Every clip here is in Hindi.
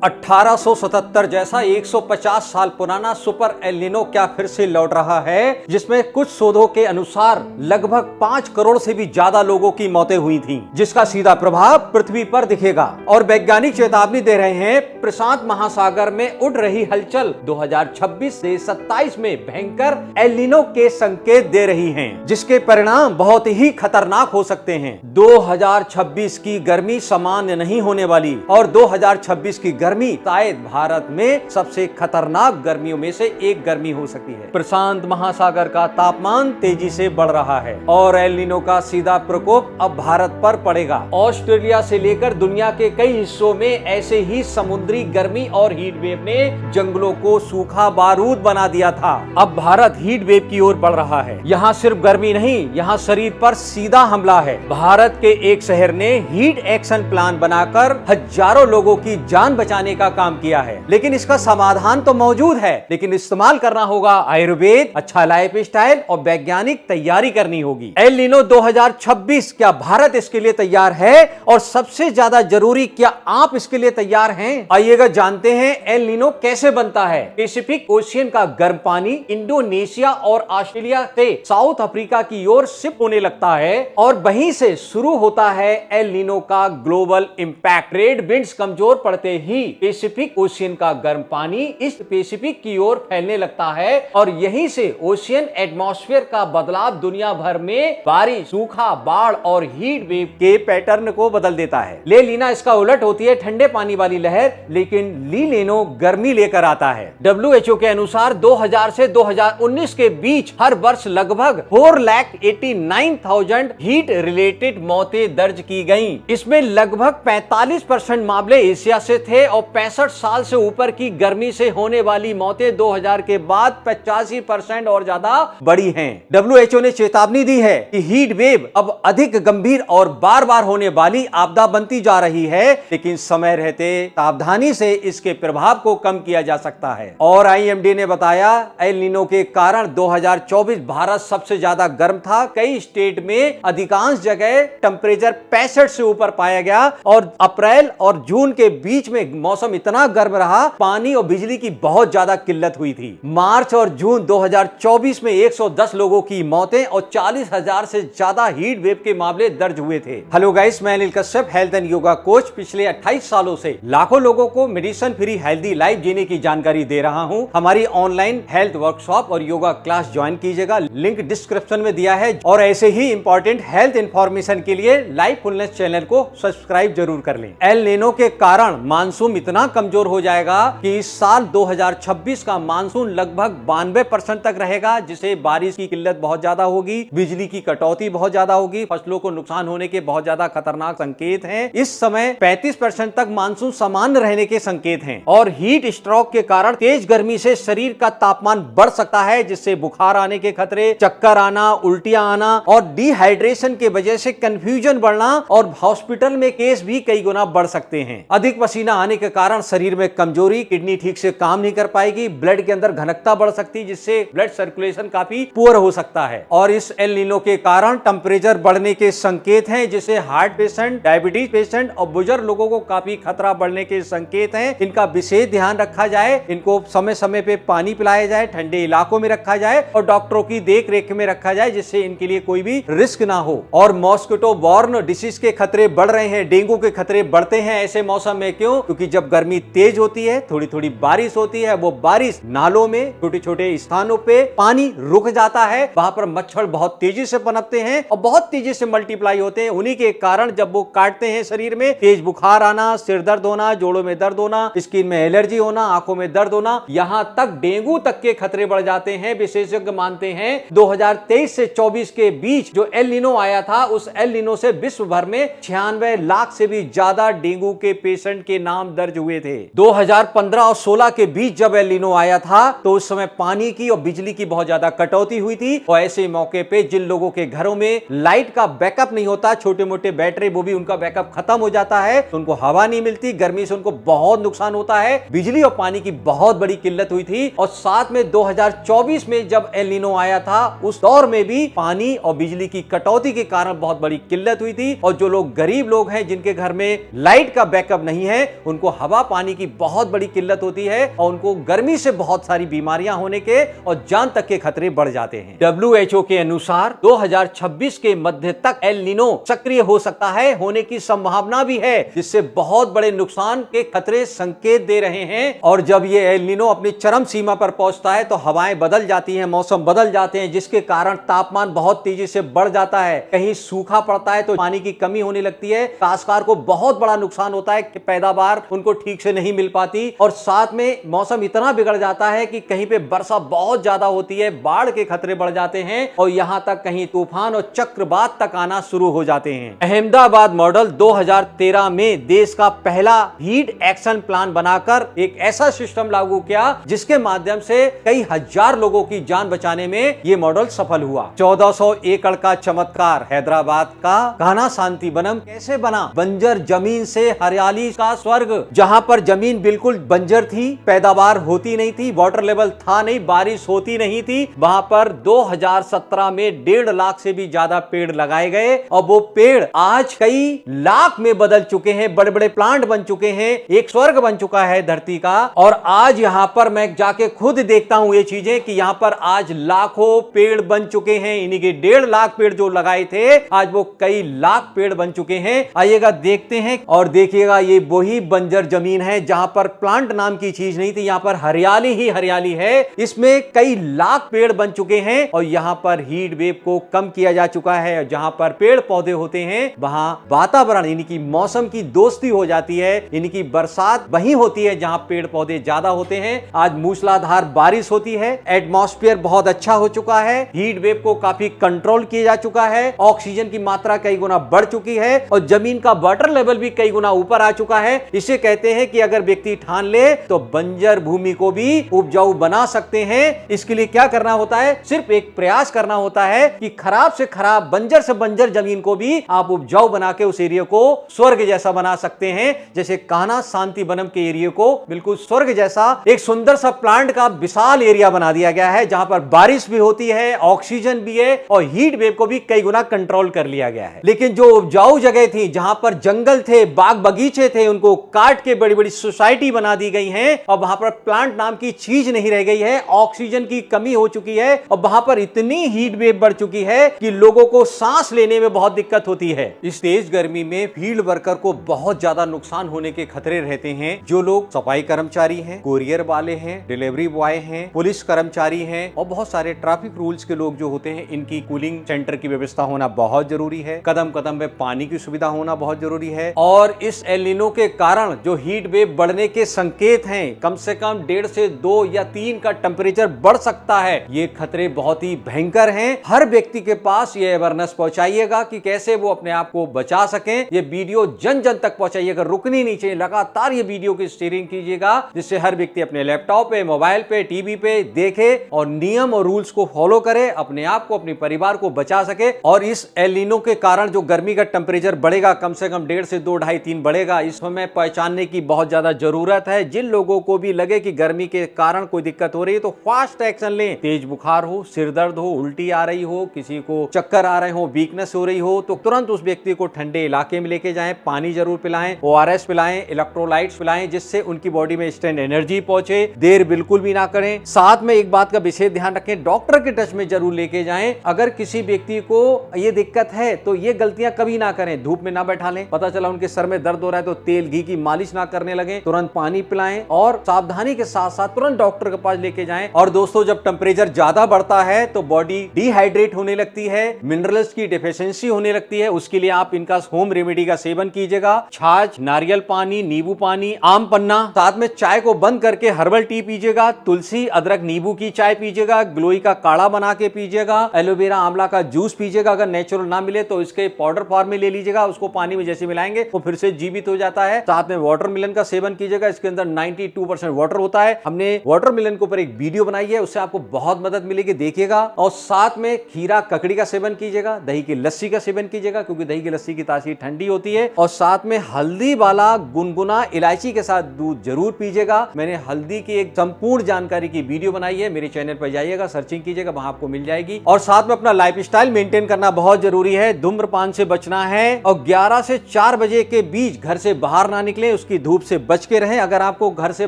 1877 जैसा 150 साल पुराना सुपर एल नीनो क्या फिर से लौट रहा है, जिसमें कुछ शोधों के अनुसार लगभग 5 करोड़ से भी ज्यादा लोगों की मौतें हुई थीं, जिसका सीधा प्रभाव पृथ्वी पर दिखेगा। और वैज्ञानिक चेतावनी दे रहे हैं, प्रशांत महासागर में उड़ रही हलचल 2026 से 27 में भयंकर एल नीनो के संकेत दे रही हैं, जिसके परिणाम बहुत ही खतरनाक हो सकते हैं। 2026 की गर्मी सामान्य नहीं होने वाली और 2026 की गर्मी शायद भारत में सबसे खतरनाक गर्मियों में से एक गर्मी हो सकती है। प्रशांत महासागर का तापमान तेजी से बढ़ रहा है और एल नीनो का सीधा प्रकोप अब भारत पर पड़ेगा। ऑस्ट्रेलिया से लेकर दुनिया के कई हिस्सों में ऐसे ही समुद्री गर्मी और हीट वेव ने जंगलों को सूखा बारूद बना दिया था। अब भारत हीट वेव की ओर बढ़ रहा है। यहाँ सिर्फ गर्मी नहीं, यहाँ शरीर पर सीधा हमला है। भारत के एक शहर ने हीट एक्शन प्लान बनाकर हजारों लोगों की जान बचाने का काम किया है। लेकिन इसका समाधान तो मौजूद है, लेकिन इस्तेमाल करना होगा आयुर्वेद, अच्छा लाइफ स्टाइल और वैज्ञानिक तैयारी करनी होगी। एल नीनो 2026, क्या भारत इसके लिए तैयार है? और सबसे ज्यादा जरूरी, क्या आप इसके लिए तैयार हैं? आइएगा जानते हैं एल नीनो कैसे बनता है। पैसिफिक ओशियन का गर्म पानी इंडोनेशिया और ऑस्ट्रेलिया से साउथ अफ्रीका की ओर शिफ्ट होने लगता है और वहीं से शुरू होता है एल नीनो का ग्लोबल इंपैक्ट। ट्रेड विंड्स कमजोर पड़ते ही पैसिफिक ओशियन का गर्म पानी ईस्ट पैसिफिक की ओर फैलने लगता है और यहीं से ओशियन एटमॉस्फेयर का बदलाव दुनिया भर में बारिश, सूखा, बाढ़ और हीट वेव के पैटर्न को बदल देता है। ले लीना इसका उलट होती है, ठंडे पानी वाली लहर, लेकिन ली लेनो गर्मी लेकर आता है। WHO के अनुसार 2000 से 2019 के बीच हर वर्ष लगभग 4,89,000 हीट रिलेटेड मौतें दर्ज की गयी। इसमें लगभग 45% मामले एशिया से थे और 65 साल से ऊपर की गर्मी से होने वाली मौतें 2000 के बाद 85% और ज्यादा बढ़ी हैं। WHO ने चेतावनी दी है कि हीट वेव अब अधिक गंभीर और बार बार होने वाली आपदा बनती जा रही है, लेकिन समय रहते सावधानी से इसके प्रभाव को कम किया जा सकता है। और IMD ने बताया, एल नीनो के कारण 2024 भारत सबसे ज्यादा गर्म था। कई स्टेट में अधिकांश जगह टेम्परेचर 65 से ऊपर पाया गया और अप्रैल और जून के बीच में मौसम इतना गर्म रहा, पानी और बिजली की बहुत ज्यादा किल्लत हुई थी। मार्च और जून 2024 में 110 लोगों की मौतें और 40,000 से ज्यादा हीट वेव के मामले दर्ज हुए थे। हेलो गाइस, मैं Anil Kashyap, health and yoga coach. पिछले 28 सालों से लाखों लोगों को मेडिसिन फ्री हेल्दी लाइफ जीने की जानकारी दे रहा हूं। हमारी ऑनलाइन हेल्थ वर्कशॉप और योगा क्लास ज्वाइन कीजिएगा, लिंक डिस्क्रिप्शन में दिया है। और ऐसे ही इंपॉर्टेंट हेल्थ इंफॉर्मेशन के लिए लाइफफुलनेस चैनल को सब्सक्राइब जरूर कर लें। एल नीनो के कारण मानसून इतना कमजोर हो जाएगा कि इस साल 2026 का मानसून लगभग 92% तक रहेगा, जिसे बारिश की किल्लत बहुत ज्यादा होगी, बिजली की कटौती बहुत ज्यादा होगी, फसलों को नुकसान होने के बहुत ज्यादा खतरनाक संकेत हैं। इस समय 35% तक मानसून सामान्य रहने के संकेत हैं और हीट स्ट्रोक के कारण तेज गर्मी से शरीर का तापमान बढ़ सकता है, जिससे बुखार आने के खतरे, चक्कर आना, उल्टियां आना और डिहाइड्रेशन के वजह से कंफ्यूजन बढ़ना और हॉस्पिटल में केस भी कई गुना बढ़ सकते हैं। अधिक पसीना आने के कारण शरीर में कमजोरी, किडनी ठीक से काम नहीं कर पाएगी, ब्लड के अंदर घनत्व बढ़ सकती है, जिससे ब्लड सर्कुलेशन काफी पुअर हो सकता है। और इस एल नीनो के कारण टेम्परेचर बढ़ने के संकेत हैं, जिससे हार्ट पेशेंट, डायबिटीज पेशेंट और बुजुर्ग लोगों को काफी खतरा बढ़ने के संकेत हैं। इनका विशेष ध्यान रखा जाए, इनको समय समय पे पानी पिलाया जाए, ठंडे इलाकों में रखा जाए और डॉक्टरों की देख रेख में रखा जाए, जिससे इनके लिए कोई भी रिस्क ना हो। और मॉस्किटो बॉर्न डिसीज के खतरे बढ़ रहे हैं, डेंगू के खतरे बढ़ते हैं ऐसे मौसम में। क्यों? क्योंकि जब गर्मी तेज होती है, थोड़ी थोड़ी बारिश होती है, वो बारिश नालों में छोटे छोटे स्थानों पे पानी रुक जाता है, वहां पर मच्छर बहुत तेजी से पनपते हैं और बहुत तेजी से मल्टीप्लाई होते हैं। उन्हीं के कारण जब वो काटते हैं शरीर में तेज बुखार आना, सिर दर्द होना, जोड़ों में दर्द होना, स्किन में एलर्जी होना, आंखों में दर्द होना, यहां तक डेंगू तक के खतरे बढ़ जाते हैं। विशेषज्ञ मानते हैं 2023 से 24 के बीच जो एल नीनो आया था, उस एल नीनो से विश्व भर में 96 लाख से भी ज्यादा डेंगू के पेशेंट के नाम दर्ज हुए थे। 2015 और 16 के बीच जब एल नीनो आया था, तो उस समय पानी की और बिजली की बहुत ज्यादा कटौती हुई थी और ऐसे मौके पे जिन लोगों के घरों में लाइट का बैकअप नहीं होता, छोटे मोटे बैटरी, वो भी उनका बैकअप खत्म हो जाता है, तो उनको हवा नहीं मिलती, गर्मी से उनको बहुत नुकसान होता है। बिजली और पानी की बहुत बड़ी किल्लत हुई थी। और साथ में 2024 में जब एल नीनो आया था, उस दौर में भी पानी और बिजली की कटौती के कारण बहुत बड़ी किल्लत हुई थी और जो लोग गरीब लोग हैं, जिनके घर में लाइट का बैकअप नहीं है, उनको हवा पानी की बहुत बड़ी किल्लत होती है और उनको गर्मी से बहुत सारी बीमारियां होने के और जान तक के खतरे बढ़ जाते हैं। WHO के अनुसार 2026 के मध्य तक एल नीनो सक्रिय हो सकता है, होने की संभावना भी है, जिससे बहुत बड़े नुकसान के खतरे संकेत दे रहे हैं। और जब ये एल नीनो अपनी चरम सीमा पर पहुंचता है तो हवाएं बदल जाती हैं, मौसम बदल जाते हैं, जिसके कारण तापमान बहुत तेजी से बढ़ जाता है। कहीं सूखा पड़ता है तो पानी की कमी होने लगती है, काश्तकार को बहुत बड़ा नुकसान होता है कि पैदावार उनको ठीक से नहीं मिल पाती। और साथ में मौसम इतना बिगड़ जाता है कि कहीं पे वर्षा बहुत ज्यादा होती है, बाढ़ के खतरे बढ़ जाते हैं और यहां तक कहीं तूफान और चक्रवात तक आना शुरू हो जाते हैं। अहमदाबाद मॉडल 2013 में देश का पहला हीट एक्शन प्लान बनाकर एक ऐसा सिस्टम लागू किया जिसके माध्यम से कई हजार लोगों की जान बचाने में यह मॉडल सफल हुआ। 1400 एकड़ का चमत्कार हैदराबाद का कान्हा शांति वनम कैसे बना? बंजर जमीन से हरियाली का स्वर्ग, जहां पर जमीन बिल्कुल बंजर थी, पैदावार होती नहीं थी, वाटर लेवल था नहीं, बारिश होती नहीं थी, वहां पर 2017 में 1.5 लाख से भी ज्यादा पेड़ लगाए गए और वो पेड़ आज कई लाख में बदल चुके हैं, बड़े बड़े प्लांट बन चुके हैं, एक स्वर्ग बन चुका है धरती का। और आज यहां पर मैं जाके खुद देखता हूं ये चीजें कि यहां पर आज लाखों पेड़ बन चुके हैं। इन्हीं के 1.5 लाख पेड़ जो लगाए थे आज वो कई लाख पेड़ बन चुके हैं। आइएगा देखते हैं और देखिएगा, ये वही बंजर जमीन है जहां पर प्लांट नाम की चीज नहीं थी, यहां पर हरियाली ही हरियाली है। इसमें कई लाख पेड़ बन चुके हैं और यहां पर हीट वेव को कम किया जा चुका है। जहां पर पेड़ पौधे होते हैं वहां वातावरण यानी कि मौसम की दोस्ती हो जाती है, यानी कि बरसात वहीं होती है जहां पेड़ पौधे ज्यादा होते हैं। आज मूसलाधार बारिश होती है, एटमॉस्फेयर बहुत अच्छा हो चुका है, हीट वेव को काफी कंट्रोल किया जा चुका है, ऑक्सीजन की मात्रा कई गुना बढ़ चुकी है और जमीन का वाटर लेवल भी कई गुना ऊपर आ चुका है। इसे कहते हैं कि अगर व्यक्ति ठान ले तो बंजर भूमि को भी उपजाऊ बना सकते हैं। इसके लिए क्या करना होता है? सिर्फ एक प्रयास करना होता है कि खराब से खराब, बंजर से बंजर जमीन को भी आप उपजाऊ बना के उस एरिया को स्वर्ग जैसा बना सकते हैं। जैसे कान्हा शांति वनम के एरिया को बिल्कुल स्वर्ग जैसा एक सुंदर सा प्लांट का विशाल एरिया बना दिया गया है, जहां पर बारिश भी होती है, ऑक्सीजन भी है और हीट वेव को भी कई गुना कंट्रोल कर लिया गया है। लेकिन जो उपजाऊ जगह थी, जहां पर जंगल थे, बाग बगीचे थे, उनको काट के बड़ी बड़ी सोसाइटी बना दी गई है और वहां पर प्लांट नाम की चीज नहीं रह गई है, ऑक्सीजन की कमी हो चुकी है और वहां पर इतनी हीट वेव बढ़ चुकी है कि लोगों को सांस लेने में बहुत दिक्कत होती है। इस तेज गर्मी में फील्ड वर्कर को बहुत ज्यादा नुकसान होने के खतरे रहते हैं। जो लोग सफाई कर्मचारी हैं, कोरियर वाले हैं, डिलीवरी बॉय हैं, पुलिस कर्मचारी हैं और बहुत सारे ट्रैफिक रूल्स के लोग जो होते हैं, इनकी कूलिंग सेंटर की व्यवस्था होना बहुत जरूरी है। कदम कदम पे पानी की सुविधा होना बहुत जरूरी है। और इस एल नीनो के कारण जो हीट वेव बढ़ने के संकेत हैं, कम से कम 1.5 से 2 या 3 का टेम्परेचर बढ़ सकता है। ये खतरे बहुत ही भयंकर हैं। हर व्यक्ति के पास ये अवेयरनेस पहुंचाइएगा कि कैसे वो अपने आप को बचा सकें। ये वीडियो जन जन तक पहुंचाइएगा, रुकनी नहीं चाहिए, लगातार ये वीडियो की शेयरिंग कीजिएगा, जिससे हर व्यक्ति अपने लैपटॉप पे, मोबाइल पे, टीवी पे देखे और नियम और रूल्स को फॉलो करे, अपने आप को, अपने परिवार को बचा सके। और इस एल नीनो के कारण जो गर्मी का टेम्परेचर बढ़ेगा, कम से कम 1.5 से 2, 2.5, 3 बढ़ेगा, इस हमें पहचानने की बहुत ज्यादा जरूरत है। जिन लोगों को भी लगे कि गर्मी के कारण कोई दिक्कत हो रही है तो फास्ट एक्शन लें। तेज बुखार हो, सिर दर्द हो, उल्टी आ रही हो, किसी को चक्कर आ रहे हो, वीकनेस हो रही हो, तो तुरंत उस व्यक्ति को ठंडे इलाके में लेके जाएं, पानी जरूर पिलाएं, ORS पिलाएं, इलेक्ट्रोलाइट्स पिलाएं, जिससे उनकी बॉडी में इंस्टेंट एनर्जी पहुंचे। देर बिल्कुल भी ना करें। साथ में एक बात का विशेष ध्यान रखें, डॉक्टर के टच में जरूर लेके जाएं। अगर किसी व्यक्ति को ये दिक्कत है तो ये गलतियां कभी ना करें। धूप में ना बैठा लें, पता चला उनके सर में दर्द हो रहा है तो तेल घी की मालिश ना करने लगे, तुरंत पानी पिलाएं और सावधानी के साथ साथ तुरंत डॉक्टर के पास लेके जाएं। और दोस्तों, जब टेम्परेचर ज्यादा बढ़ता है तो बॉडी डिहाइड्रेट होने लगती है, मिनरल्स की डेफिशिएंसी होने लगती है। उसके लिए आप इनका होम रेमेडी का सेवन कीजिएगा। छाछ, नारियल पानी, नींबू पानी, आम पन्ना, साथ में चाय को बंद करके हर्बल टी पीजिएगा, तुलसी, अदरक, नींबू की चाय पीजिएगा, गिलोय का काढ़ा बना के पीजिएगा, एलोवेरा, आंवला का जूस पीजिएगा। अगर नेचुरल ना मिले तो इसके पाउडर फॉर्म में ले लीजिएगा, उसको पानी में जैसे मिलाएंगे वो फिर से जीवित हो जाता है। साथ में वाटरमेलन का सेवन कीजिएगा, इसके अंदर 92% वाटर होता है। हमने वाटरमेलन के ऊपर एक वीडियो बनाई है, उससे आपको बहुत मदद मिलेगी, देखिएगा। और साथ में खीरा, ककड़ी का सेवन कीजिएगा, दही की लस्सी का सेवन कीजिएगा, क्योंकि दही की लस्सी की तासीर ठंडी होती है। और साथ में हल्दी वाला गुनगुना इलायची के साथ दूध जरूर पीजिएगा। मैंने हल्दी की एक संपूर्ण जानकारी की वीडियो बनाई है, मेरे चैनल पर जाइएगा, सर्चिंग कीजिएगा, वहां आपको मिल जाएगी। और साथ में अपना लाइफस्टाइल मेंटेन करना बहुत जरूरी है। धूम्रपान से बचना है और 11 से 4 बजे के बीच घर से बाहर ना निकले। उसकी धूप से बच के रहें। अगर आपको घर से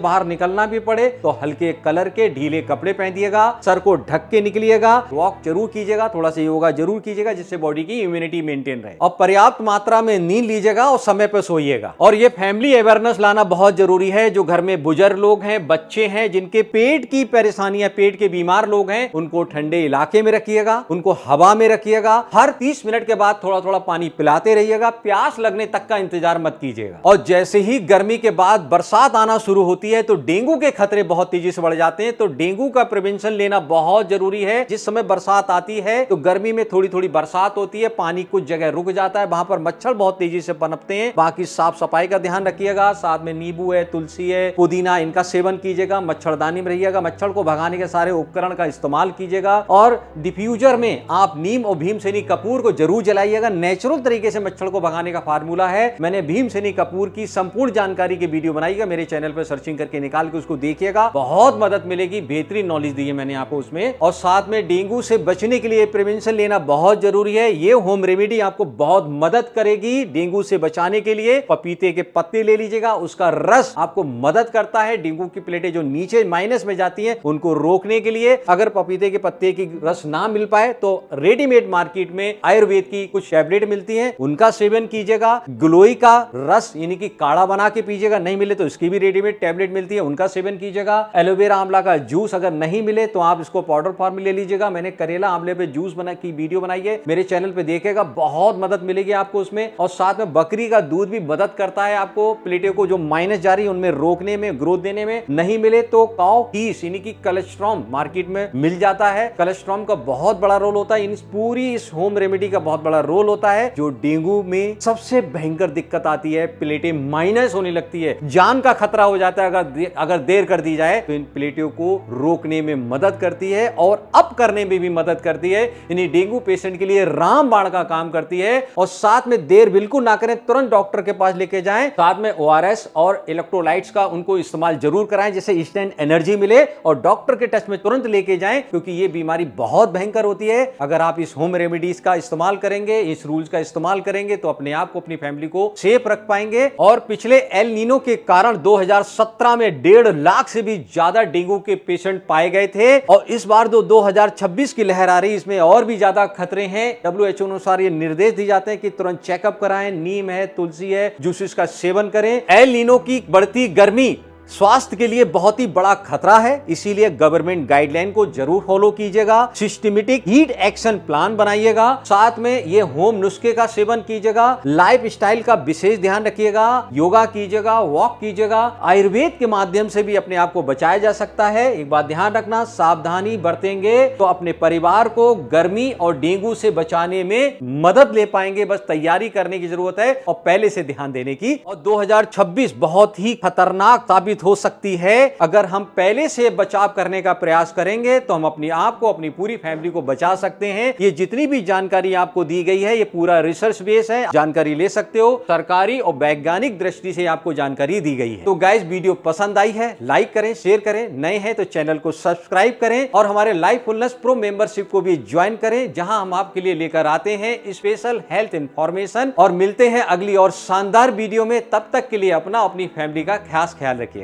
बाहर निकलना भी पड़े तो हल्के कलर के ढीले कपड़े पहनिएगा, सर को ढक के निकलिएगा, वॉक जरूर कीजिएगा, थोड़ा सा योगा जरूर कीजिएगा जिससे बॉडी की इम्यूनिटी मेंटेन रहे, और पर्याप्त मात्रा में नींद लीजिएगा और समय पर सोइएगा। और ये फैमिली अवेयरनेस लाना बहुत जरूरी है। जो घर में बुजुर्ग लोग हैं, बच्चे हैं, जिनके पेट की परेशानियां, पेट के बीमार लोग हैं, उनको ठंडे इलाके में रखिएगा, उनको हवा में रखिएगा। हर 30 मिनट के बाद थोड़ा थोड़ा पानी पिलाते रहिएगा, प्यास लगने तक का इंतजार मत कीजिएगा। और जैसे ही गर्मी के बाद बरसात आना शुरू होती है तो डेंगू के खतरे बहुत तेजी से बढ़ जाते हैं। तो डेंगू का प्रिवेंशन लेना बहुत जरूरी है। जिस समय बरसात आती है तो गर्मी में थोड़ी थोड़ी बरसात होती है, पानी कुछ जगह रुक जाता है, वहां पर मच्छर बहुत तेजी से पनपते हैं। बाकी साफ सफाई का ध्यान रखिएगा, साथ में नींबू है, तुलसी है, पुदीना, इनका सेवन कीजिएगा, मच्छरदानी में रहिएगा, मच्छर को भगाने के सारे उपकरण का इस्तेमाल कीजिएगा। और डिफ्यूजर में आप नीम और भीमसेनी कपूर को जरूर जलाइएगा। नेचुरल तरीके से मच्छर को भगाने का फार्मूला है। मैंने भीमसेनी कपूर की संपूर्ण जानकारी की वीडियो बनाई, मेरे चैनल पर सर्चिंग करके निकाल के उसको देखिएगा, बहुत मदद मिलेगी। बेहतरीन नॉलेज दी है मैंने आपको उसमें। और साथ में डेंगू से बचने के लिए प्रिवेंशन लेना बहुत जरूरी है। ये होम रेमेडी आपको बहुत मदद करेगी डेंगू से बचाने के लिए। पपीते के पत्ते ले लीजिएगा, उसका रस आपको मदद करता है डेंगू की प्लेटें जो नीचे माइनस में जाती हैं उनको रोकने के लिए। अगर पपीते के पत्ते की रस ना मिल पाए तो रेडीमेड मार्केट में आयुर्वेद की कुछ टैबलेट मिलती हैं, उनका सेवन कीजिएगा। गिलोय का रस यानी कि काढ़ा बना के पीजिएगा, नहीं मिले तो इसकी भी रेडीमेड टैबलेट मिलती है, उनका सेवन कीजिएगा। एलोवेरा आंवला का जूस अगर नहीं मिले तो आप इसको पाउडर फॉर्म में ले लीजिएगा। मैंने करेला आंवले पे जूस बना की वीडियो बनाई है, मेरे चैनल पे देखिएगा, बहुत मदद मिलेगी आपको उसमें। और साथ में बकरी का दूध भी मदद करता है आपको प्लेटों को जो माइनस जा रही है उनमें रोकने में, ग्रोथ देने में। नहीं मिले तो काउ कीस यानी कि कोलेस्ट्रॉम मार्केट में मिल जाता है। कोलेस्ट्रॉम का बहुत बड़ा रोल होता है, पूरी इस होम रेमेडी का बहुत बड़ा रोल होता है। जो डेंगू में सबसे भयंकर दिक्कत आती है, प्लेटें माइनस होने लगती है, जान का खतरा हो जाता है अगर देर कर दी जाए, तो इन प्लेटों को रोकने में मदद करती है और अप करने में भी मदद करती है। यानी डेंगू पेशेंट के लिए रामबाण का काम करती है। और साथ में देर बिल्कुल ना करें, तुरंत डॉक्टर के पास लेके जाएं। साथ में ORS और इलेक्ट्रोलाइट्स का उनको इस्तेमाल जरूर कराएं जिससे इंस्टेंट एनर्जी मिले, और डॉक्टर के टच में तुरंत लेके जाएं क्योंकि ये बीमारी बहुत भयंकर होती है। अगर आप इस होम रेमेडीज का इस्तेमाल करेंगे, इस रूल्स का इस्तेमाल करेंगे तो अपने आप को, अपनी फैमिली को सेफ रख पाएंगे। और पिछले एल नीनो के कारण 2017 में 1.5 लाख से भी ज्यादा डेंगू के पेशेंट पाए गए थे, और इस बार 2026 की लहर आ रही, इसमें और भी ज्यादा खतरे हैं। WHO अनुसार ये निर्देश दिए जाते हैं कि तुरंत चेकअप कराएं, नीम है, तुलसी है, जूसेस का सेवन करें। एल नीनो की बढ़ती गर्मी स्वास्थ्य के लिए बहुत ही बड़ा खतरा है, इसीलिए गवर्नमेंट गाइडलाइन को जरूर फॉलो कीजिएगा। सिस्टमेटिक हीट एक्शन प्लान बनाइएगा, साथ में ये होम नुस्खे का सेवन कीजिएगा। लाइफ स्टाइल का विशेष ध्यान रखिएगा, योगा कीजिएगा, वॉक कीजिएगा। आयुर्वेद के माध्यम से भी अपने आप को बचाया जा सकता है। एक बात ध्यान रखना, सावधानी बरतेंगे तो अपने परिवार को गर्मी और डेंगू से बचाने में मदद ले पाएंगे। बस तैयारी करने की जरूरत है और पहले से ध्यान देने की। और 2026 बहुत ही खतरनाक साबित हो सकती है। अगर हम पहले से बचाव करने का प्रयास करेंगे तो हम अपने आप को, अपनी पूरी फैमिली को बचा सकते हैं। ये जितनी भी जानकारी आपको दी गई है ये पूरा रिसर्च बेस है, जानकारी ले सकते हो, सरकारी और वैज्ञानिक दृष्टि से आपको जानकारी दी गई है। तो गाइस, वीडियो पसंद आई है, लाइक करें, शेयर करें, नए हैं तो चैनल को सब्सक्राइब करें और हमारे लाइफफुलनेस प्रो मेंबरशिप को भी ज्वाइन करें, जहां हम आपके लिए लेकर आते हैं स्पेशल हेल्थ इंफॉर्मेशन। और मिलते हैं अगली और शानदार वीडियो में। तब तक के लिए अपना, अपनी फैमिली का खास ख्याल रखिए।